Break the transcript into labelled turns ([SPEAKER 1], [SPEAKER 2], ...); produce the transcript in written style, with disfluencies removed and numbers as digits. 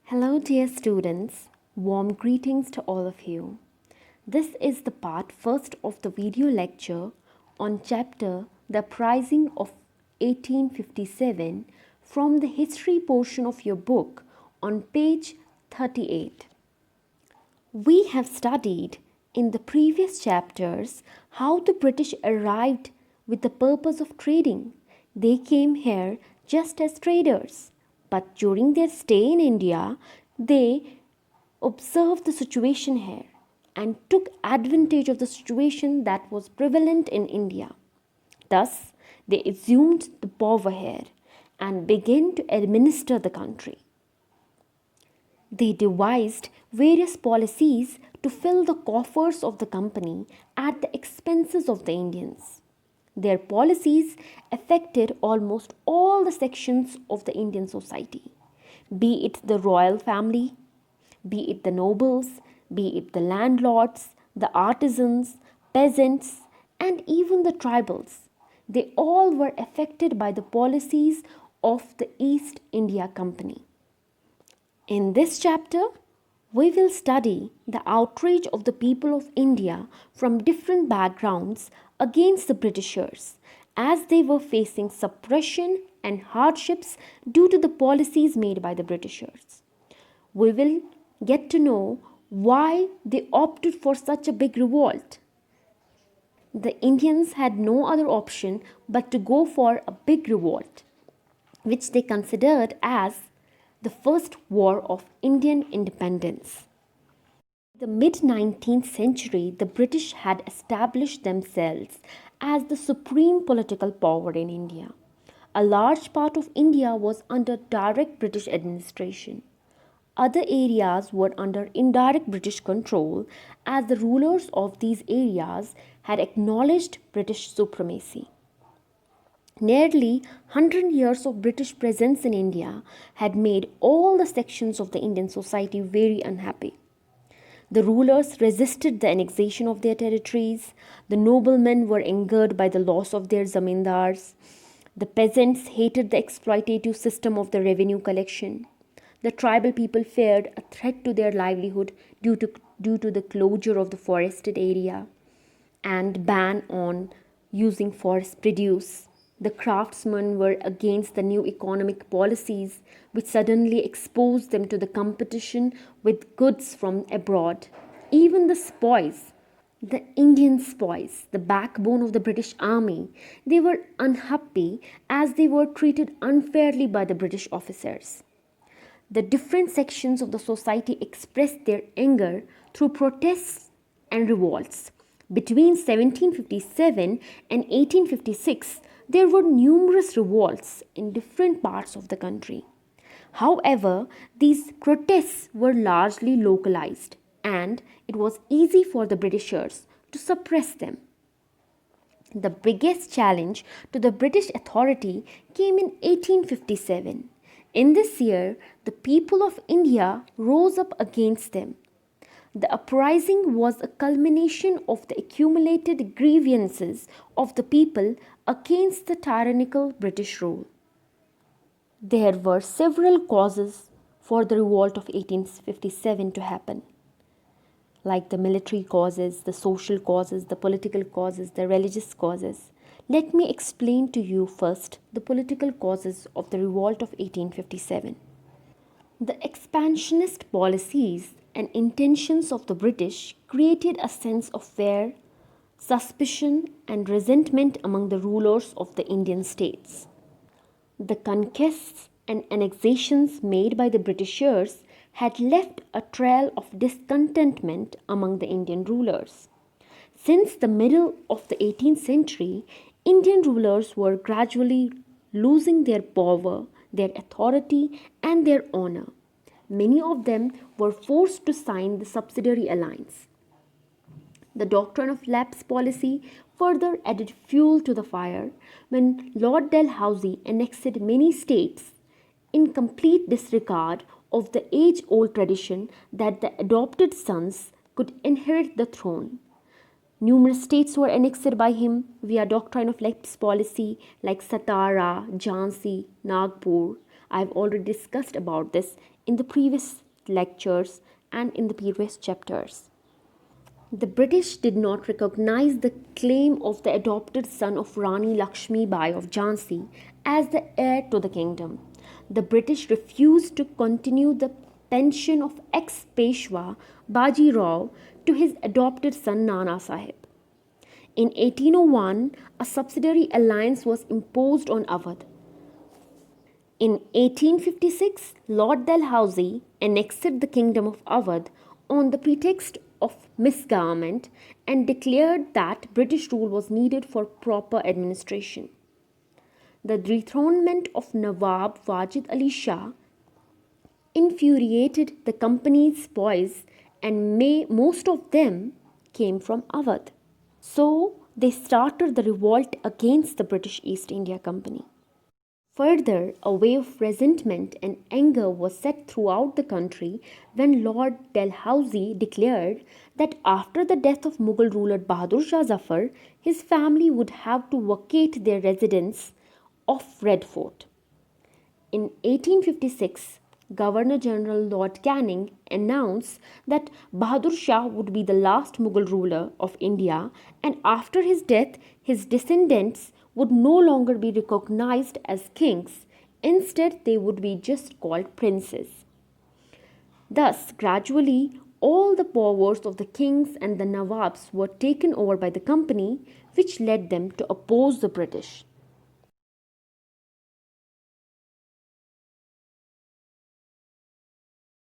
[SPEAKER 1] Hello, dear students. Warm greetings to all of you. This is the part first of the video lecture on chapter The Uprising of 1857 from the history portion of your book on page 38. We have studied in the previous chapters how the British arrived with the purpose of trading. They came here just as traders, but during their stay in India, they observed the situation here and took advantage of the situation that was prevalent in India. Thus, they assumed the power here and began to administer the country. They devised various policies to fill the coffers of the company at the expenses of the Indians. Their policies affected almost all the sections of the Indian society, be it the royal family, be it the nobles, be it the landlords, the artisans, peasants, and even the tribals. They all were affected by the policies of the East India Company. In this chapter, we will study the outrage of the people of India from different backgrounds against the Britishers as they were facing suppression and hardships due to the policies made by the Britishers. We will get to know why they opted for such a big revolt. The Indians had no other option but to go for a big revolt, which they considered as the first war of Indian independence. In the mid-19th century, the British had established themselves as the supreme political power in India. A large part of India was under direct British administration. Other areas were under indirect British control as the rulers of these areas had acknowledged British supremacy. Nearly 100 years of British presence in India had made all the sections of the Indian society very unhappy. The rulers resisted the annexation of their territories, the noblemen were angered by the loss of their zamindars, the peasants hated the exploitative system of the revenue collection, the tribal people feared a threat to their livelihood due to the closure of the forested area and ban on using forest produce. The craftsmen were against the new economic policies which suddenly exposed them to the competition with goods from abroad. Even the spoils, the Indian spoils, the backbone of the British army, they were unhappy as they were treated unfairly by the British officers. The different sections of the society expressed their anger through protests and revolts. Between 1757 and 1856, there were numerous revolts in different parts of the country. However, these protests were largely localized and it was easy for the Britishers to suppress them. The biggest challenge to the British authority came in 1857. In this year, the people of India rose up against them. The uprising was a culmination of the accumulated grievances of the people against the tyrannical British rule. There were several causes for the revolt of 1857 to happen, like the military causes, the social causes, the political causes, the religious causes. Let me explain to you first the political causes of the revolt of 1857. The expansionist policies and intentions of the British created a sense of fear, suspicion, and resentment among the rulers of the Indian states. The conquests and annexations made by the Britishers had left a trail of discontentment among the Indian rulers. Since the middle of the 18th century, Indian rulers were gradually losing their power, their authority, and their honor. Many of them were forced to sign the subsidiary alliance. The doctrine of lapse policy further added fuel to the fire when Lord Dalhousie annexed many states in complete disregard of the age-old tradition that the adopted sons could inherit the throne. Numerous states were annexed by him via doctrine of lapse policy like Satara, Jhansi, Nagpur, I've already discussed about this in the previous lectures and in the previous chapters. The British did not recognize the claim of the adopted son of Rani Lakshmi Bai of Jhansi as the heir to the kingdom. The British refused to continue the pension of ex-Peshwa Baji Rao to his adopted son Nana Sahib. In 1801, a subsidiary alliance was imposed on Awadh. In 1856, Lord Dalhousie annexed the kingdom of Awadh on the pretext of misgovernment and declared that British rule was needed for proper administration. The dethronement of Nawab Wajid Ali Shah infuriated the company's boys, and most of them came from Awadh. So they started the revolt against the British East India Company. Further, a wave of resentment and anger was set throughout the country when Lord Dalhousie declared that after the death of Mughal ruler Bahadur Shah Zafar, his family would have to vacate their residence of Red Fort. In 1856, Governor General Lord Canning announced that Bahadur Shah would be the last Mughal ruler of India, and after his death, his descendants would no longer be recognized as kings. Instead, they would be just called princes. Thus, gradually, all the powers of the kings and the Nawabs were taken over by the company, which led them to oppose the British.